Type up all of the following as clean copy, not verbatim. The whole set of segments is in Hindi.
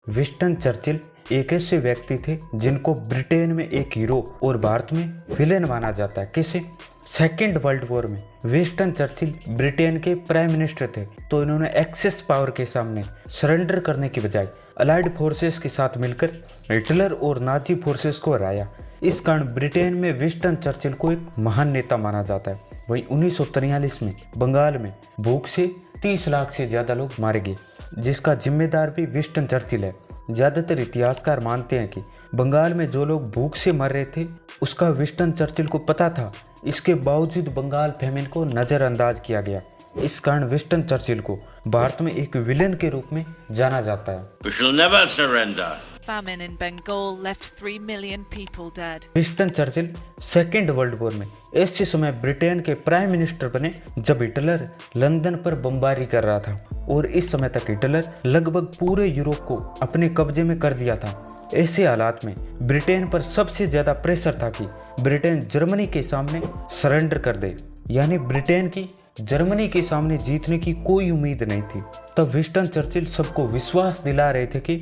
विंस्टन चर्चिल एक ऐसे व्यक्ति थे जिनको ब्रिटेन में एक हीरो और भारत में विलेन माना जाता है। किसे? सेकेंड वर्ल्ड वॉर में विंस्टन चर्चिल ब्रिटेन के प्राइम मिनिस्टर थे, तो इन्होंने एक्सेस पावर के सामने सरेंडर करने की बजाय अलाइड फोर्सेस के साथ मिलकर हिटलर और नाजी फोर्सेस को हराया। इस कारण ब्रिटेन में विंस्टन चर्चिल को एक महान नेता माना जाता है। वहीं 1943 में बंगाल में भूख से 30 लाख से ज़्यादा लोग मारे गए, जिसका जिम्मेदार भी विंस्टन चर्चिल है। ज़्यादातर इतिहासकार मानते हैं कि बंगाल में जो लोग भूख से मर रहे थे उसका विंस्टन चर्चिल को पता था। इसके बावजूद बंगाल फेमिन को नज़रअंदाज किया गया। इस कारण विंस्टन चर्चिल को भारत में एक विलेन के रूप में जाना जाता है। We shall never surrender. Famine in Bengal left 3 million people dead. Winston Churchill second world war में ऐसे समय ब्रिटेन के प्राइम मिनिस्टर बने जब हिटलर लंदन पर बमबारी कर रहा था, और इस समय तक हिटलर लगभग पूरे यूरोप को अपने कब्जे में कर दिया था। ऐसे हालात में ब्रिटेन पर सबसे ज़्यादा प्रेशर था कि ब्रिटेन जर्मनी के सामने सरेंडर कर दे, यानी ब्रिटेन की जर्मनी के सामने जीतने की कोई उम्मीद नहीं थी। तब विंस्टन चर्चिल सबको विश्वास दिला रहे थे कि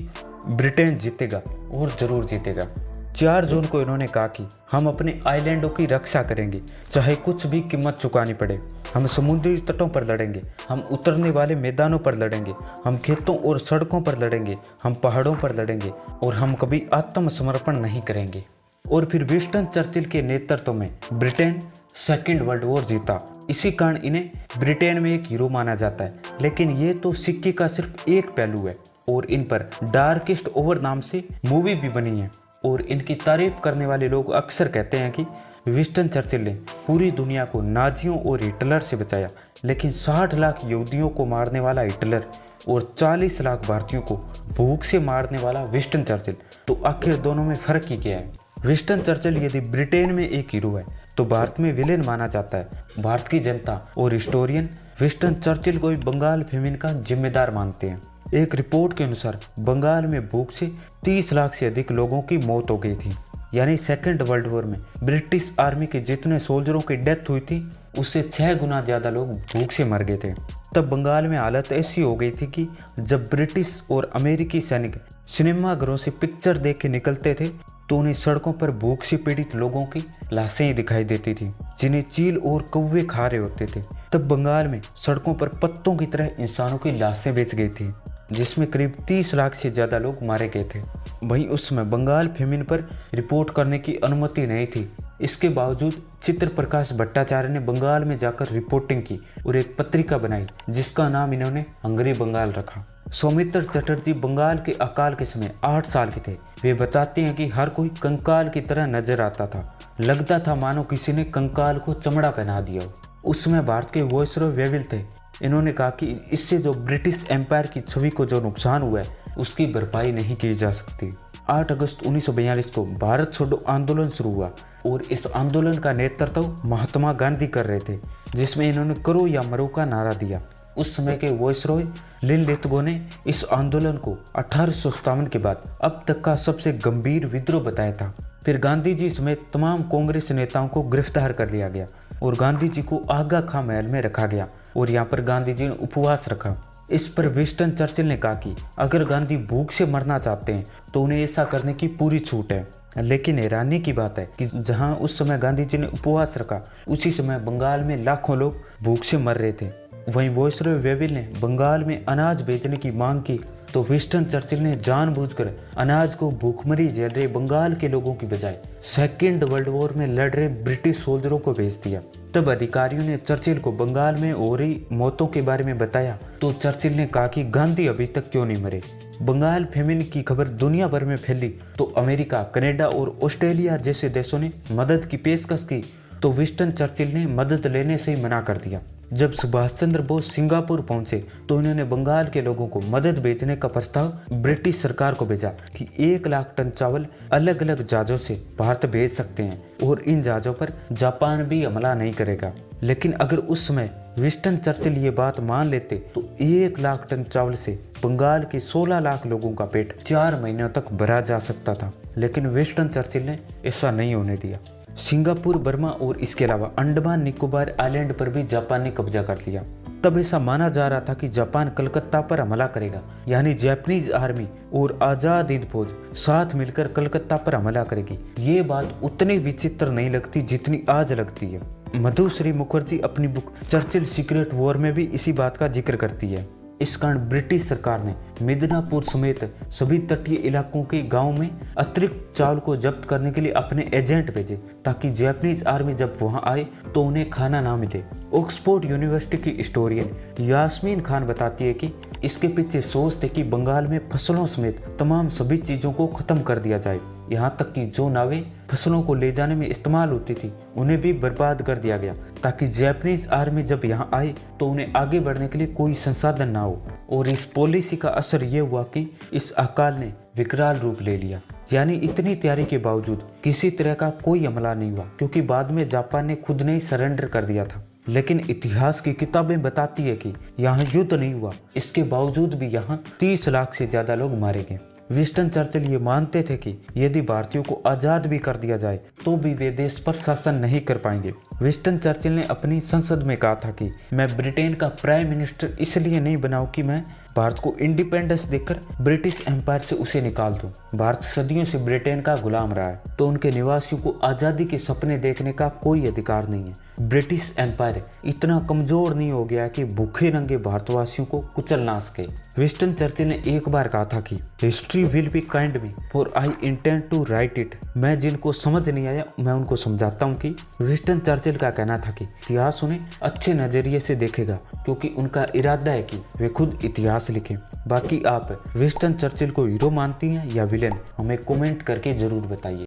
ब्रिटेन जीतेगा और ज़रूर जीतेगा। 4 जून को इन्होंने कहा कि हम अपने आइलैंडों की रक्षा करेंगे, चाहे कुछ भी कीमत चुकानी पड़े। हम समुद्री तटों पर लड़ेंगे, हम उतरने वाले मैदानों पर लड़ेंगे, हम खेतों और सड़कों पर लड़ेंगे, हम पहाड़ों पर लड़ेंगे, और हम कभी आत्मसमर्पण नहीं करेंगे। और फिर विंस्टन चर्चिल के नेतृत्व में ब्रिटेन सेकेंड वर्ल्ड वॉर जीता। इसी कारण इन्हें ब्रिटेन में एक हीरो माना जाता है। लेकिन ये तो सिक्के का सिर्फ एक पहलू है, और इन पर डार्केस्ट ओवर नाम से मूवी भी बनी है। और इनकी तारीफ करने वाले लोग अक्सर कहते हैं कि विंस्टन चर्चिल ने पूरी दुनिया को नाजियों और हिटलर से बचाया, लेकिन 60 लाख यहूदियों को मारने वाला हिटलर और 40 लाख भारतीयों को भूख से मारने वाला विंस्टन चर्चिल, तो आखिर दोनों में फ़र्क ही क्या है? विंस्टन चर्चिल यदि ब्रिटेन में एक हीरो है तो भारत में विलेन माना जाता है। भारत की जनता और हिस्टोरियन विंस्टन चर्चिल को बंगाल फेमिन का जिम्मेदार मानते हैं। एक रिपोर्ट के अनुसार बंगाल में भूख से 30 लाख से अधिक लोगों की मौत हो गई थी, यानी सेकेंड वर्ल्ड वॉर में ब्रिटिश आर्मी के जितने सोल्जरों की डेथ हुई थी उससे 6 गुना ज़्यादा लोग भूख से मर गए थे। तब बंगाल में हालत ऐसी हो गई थी कि जब ब्रिटिश और अमेरिकी सैनिक सिनेमाघरों से पिक्चर देख के निकलते थे तो उन्हें सड़कों पर भूख से पीड़ित लोगों की लाशें ही दिखाई देती थी, जिन्हें चील और कौवे खा रहे होते थे। तब बंगाल में सड़कों पर पत्तों की तरह इंसानों की लाशें बेच गई थी, जिसमें करीब 30 लाख से ज़्यादा लोग मारे गए थे। वहीं उस समय बंगाल फेमिन पर रिपोर्ट करने की अनुमति नहीं थी। इसके बावजूद चित्र प्रकाश भट्टाचार्य ने बंगाल में जाकर रिपोर्टिंग की और एक पत्रिका बनाई जिसका नाम इन्होंने हंगरी बंगाल रखा। सौमित्र चटर्जी बंगाल के अकाल के समय 8 साल के थे। वे बताते हैं कि हर कोई कंकाल की तरह नजर आता था, लगता था मानो किसी ने कंकाल को चमड़ा पहना दिया हो। उस समय भारत के वॉयसरॉय वेविल थे। इन्होंने कहा कि इससे जो ब्रिटिश एम्पायर की छवि को जो नुकसान हुआ है उसकी भरपाई नहीं की जा सकती। 8 अगस्त 1942 को भारत छोड़ो आंदोलन शुरू हुआ, और इस आंदोलन का नेतृत्व महात्मा गांधी कर रहे थे, जिसमें इन्होंने करो या मरो का नारा दिया। उस समय के वॉयसरॉय लिनलिथगो ने इस आंदोलन को 1857 के बाद अब तक का सबसे गंभीर विद्रोह बताया था। फिर गांधी जी समेत तमाम कांग्रेस नेताओं को गिरफ्तार कर लिया गया और गांधी जी को आगा खां महल में रखा गया, और यहाँ पर गांधी जी ने उपवास रखा। इस पर विंस्टन चर्चिल ने कहा कि अगर गांधी भूख से मरना चाहते हैं तो उन्हें ऐसा करने की पूरी छूट है। लेकिन हैरानी की बात है कि जहाँ उस समय गांधी जी ने उपवास रखा, उसी समय बंगाल में लाखों लोग भूख से मर रहे थे। वहीं वॉयसरॉय वेविल ने बंगाल में अनाज बेचने की मांग की, तो विंस्टन चर्चिल ने जानबूझकर अनाज को भूखमरी झेल रहे बंगाल के लोगों की बजाय सेकेंड वर्ल्ड वॉर में लड़ रहे ब्रिटिश सोल्जरों को भेज दिया। तब अधिकारियों ने चर्चिल को बंगाल में हो रही मौतों के बारे में बताया, तो चर्चिल ने कहा कि गांधी अभी तक क्यों नहीं मरे। बंगाल फेमिन की खबर दुनिया भर में फैली तो अमेरिका, कनाडा और ऑस्ट्रेलिया जैसे देशों ने मदद की पेशकश की, तो विंस्टन चर्चिल ने मदद लेने से ही मना कर दिया। जब सुभाष चंद्र बोस सिंगापुर पहुंचे तो इन्होंने बंगाल के लोगों को मदद भेजने का प्रस्ताव ब्रिटिश सरकार को भेजा कि 1 लाख टन चावल अलग अलग जहाजों से भारत भेज सकते हैं, और इन जहाजों पर जापान भी हमला नहीं करेगा। लेकिन अगर उस समय विंस्टन चर्चिल ये बात मान लेते तो 1 लाख टन चावल से बंगाल के 16 लाख लोगों का पेट 4 महीनों तक भरा जा सकता था। लेकिन विंस्टन चर्चिल ने ऐसा नहीं होने दिया। सिंगापुर, बर्मा और इसके अलावा अंडमान निकोबार आइलैंड पर भी जापान ने कब्जा कर लिया। तब ऐसा माना जा रहा था कि जापान कलकत्ता पर हमला करेगा, यानी जापानीज आर्मी और आजाद हिंद फौज साथ मिलकर कलकत्ता पर हमला करेगी। ये बात उतनी विचित्र नहीं लगती जितनी आज लगती है। मधुश्री मुखर्जी अपनी बुक चर्चिल सीक्रेट वॉर में भी इसी बात का जिक्र करती है। इस कारण ब्रिटिश सरकार ने मिदनापुर समेत सभी तटीय इलाकों के गांव में अतिरिक्त चावल को जब्त करने के लिए अपने एजेंट भेजे, ताकि जापानीज आर्मी जब वहां आए तो उन्हें खाना ना मिले। ऑक्सफोर्ड यूनिवर्सिटी की हिस्टोरियन यास्मीन खान बताती है कि इसके पीछे सोच थे कि बंगाल में फसलों समेत तमाम सभी चीज़ों को ख़त्म कर दिया जाए, यहाँ तक कि जो नावें फसलों को ले जाने में इस्तेमाल होती थी उन्हें भी बर्बाद कर दिया गया, ताकि जापानीज आर्मी जब यहाँ आए तो उन्हें आगे बढ़ने के लिए कोई संसाधन ना हो। और इस पॉलिसी का असर ये हुआ कि इस अकाल ने विकराल रूप ले लिया, यानी इतनी तैयारी के बावजूद किसी तरह का कोई हमला नहीं हुआ, क्योंकि बाद में जापान ने खुद ने ही सरेंडर कर दिया था। लेकिन इतिहास की किताबें बताती है कि यहाँ युद्ध नहीं हुआ, इसके बावजूद भी यहाँ 30 लाख से ज्यादा लोग मारे गए। विंस्टन चर्चिल ये मानते थे कि यदि भारतीयों को आज़ाद भी कर दिया जाए तो भी वे देश पर शासन नहीं कर पाएंगे। विंस्टन चर्चिल ने अपनी संसद में कहा था कि मैं ब्रिटेन का प्राइम मिनिस्टर इसलिए नहीं बनाऊं कि मैं भारत को इंडिपेंडेंस देकर ब्रिटिश एम्पायर से उसे निकाल दूं। भारत सदियों से ब्रिटेन का गुलाम रहा है, तो उनके निवासियों को आज़ादी के सपने देखने का कोई अधिकार नहीं है। ब्रिटिश एम्पायर इतना कमजोर नहीं हो गया कि भूखे नंगे भारतवासियों को कुचल ना सके। विंस्टन चर्चिल ने एक बार कहा था कि history will be kind me for I intend to write it. मैं जिनको समझ नहीं आया मैं उनको समझाता हूँ कि विंस्टन चर्चिल का कहना था कि इतिहास उन्हें अच्छे नजरिए से देखेगा, क्योंकि उनका इरादा है कि वे खुद इतिहास लिखें। बाकी आप विंस्टन चर्चिल को हीरो मानती हैं या विलेन, हमें कमेंट करके जरूर बताइए।